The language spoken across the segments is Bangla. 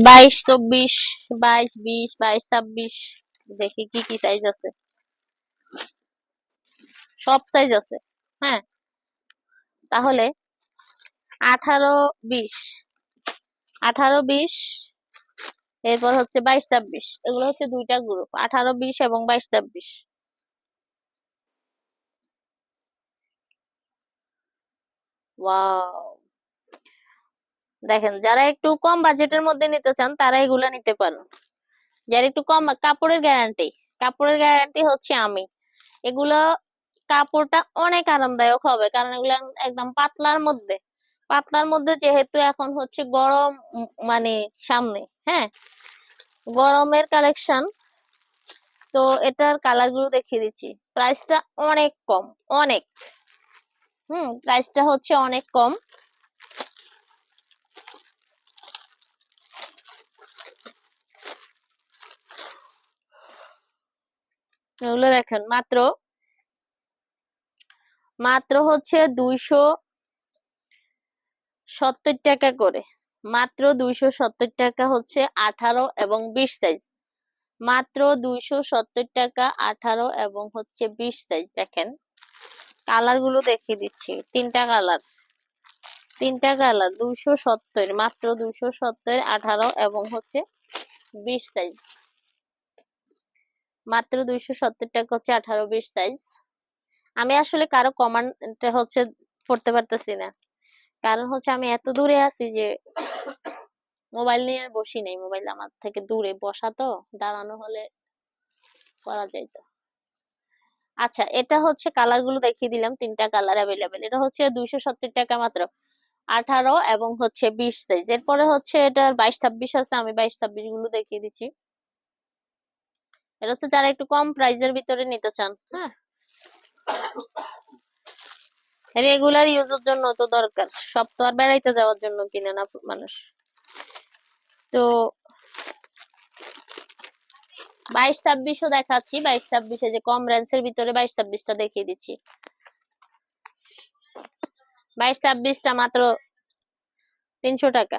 22, 24, 22, 20, 22, 26, দেখি কি কি সাইজ আছে। সব সাইজ আছে। হ্যাঁ, তাহলে 18, 20, 18, 20, এরপর হচ্ছে 22, 26, এগুলো হচ্ছে দুইটা গ্রুপ, 18, 20 এবং 22, 26। ওয়াও, দেখেন যারা একটু কম বাজেটের মধ্যে নিতে চান তারা এগুলো নিতে পারেন। যারা একটু কম, কাপড়ের গ্যারান্টি হচ্ছে আমি, এগুলো কাপড়টা অনেক আরামদায়ক হবে, কারণ এগুলো একদম পাতলার মধ্যে যেহেতু এখন হচ্ছে গরম, মানে সামনে, হ্যাঁ, গরমের কালেকশন। তো এটার কালার গুলো দেখিয়ে দিচ্ছি। প্রাইসটা অনেক কম, অনেক, প্রাইসটা হচ্ছে অনেক কম। এগুলো দেখেন মাত্র মাত্র হচ্ছে 270 টাকা করে, মাত্র 270 টাকা হচ্ছে 18 এবং 20 সাইজ, মাত্র 270 টাকা 18 এবং হচ্ছে 20 সাইজ। দেখেন কালার গুলো দেখিয়ে দিচ্ছি, তিনটা কালার 270, মাত্র 270, 18 এবং হচ্ছে 20 সাইজ, মাত্র 270 টাকা হচ্ছে 18, 20 সাইজ। আমি আসলে কারো কমেন্ট হচ্ছে পড়তে পারতেছি না, কারণ হচ্ছে আমি এত দূরে আছি যে মোবাইল নিয়ে বসি নাই, মোবাইল আমার থেকে দূরে বসা, তো দাঁড়ানো হলে করা যাইতো। আচ্ছা, এটা হচ্ছে কালার গুলো দেখিয়ে দিলাম, তিনটা কালার অ্যাভেলেবেল। এটা হচ্ছে 270 টাকা মাত্র, 18 এবং হচ্ছে 20 সাইজ। এরপরে হচ্ছে এটার 22, 26 আছে, আমি 22, 26 গুলো দেখিয়ে দিচ্ছি। এটা হচ্ছে যারা একটু কম প্রাইসের ভিতরে নিতে চান। হ্যাঁ, রেগুলার ইউজের জন্য তো দরকার, সব তো আর বেড়াইতে যাওয়ার জন্য কিনে না মানুষ। তো 22, 26ও দেখাচ্ছি। 22, 26 যে কম রেঞ্জের ভিতরে 22, 26টা দেখিয়ে দিচ্ছি। 22, 26টা মাত্র 300 টাকা,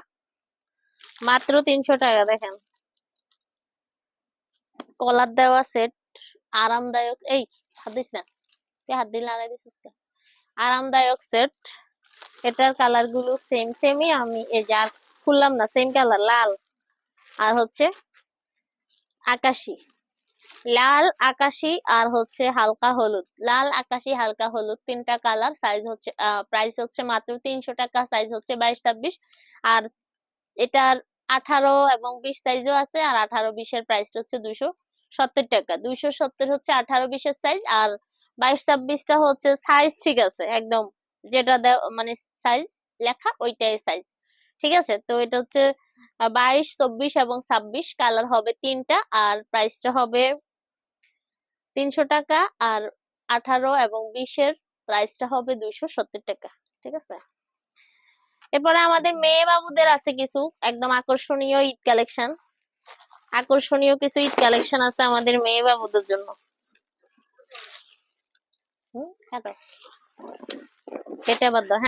মাত্র 300 টাকা। দেখেন কলার দেওয়া সেট, আরামদায়ক। এই হাত দিস না, তুই হাত দিলে আড়াই দিছিস কেন? আরামদায়ক সেট। এটার কালার গুলো সেমই, আমি এই যে আর খুললাম না, সেম কালার, লাল আর হচ্ছে আকাশি, লাল আকাশি আর হচ্ছে হালকা হলুদ, লাল আকাশি হালকা হলুদ, তিনটা কালার। সাইজ হচ্ছে প্রাইস হচ্ছে মাত্র 300 টাকা, সাইজ হচ্ছে 22, 26। আর এটার 18 এবং 20 সাইজও আছে, আর 18, 20 এর প্রাইসটা হচ্ছে 270 টাকা। 270 হচ্ছে 18, 20 এর সাইজ, আর 22, 26টা হচ্ছে সাইজ ঠিক আছে একদম, যেটা মানে সাইজ লেখা ওইটাই সাইজ, ঠিক আছে। তো এটা হচ্ছে 22, 24 এবং 26, কালার হবে তিনটা, আর প্রাইসটা হবে 300 টাকা, আর 18 এবং 20 এর প্রাইসটা হবে 270 টাকা, ঠিক আছে। এরপরে আমাদের মেয়ে বাবুদের আছে কিছু একদম আকর্ষণীয় ঈদ কালেকশন, আকর্ষণীয় কিছু ঈদ কালেকশন আছে আমাদের মেয়ে বাবুদের জন্য। হ্যাঁ, কেটে বাদ দাও।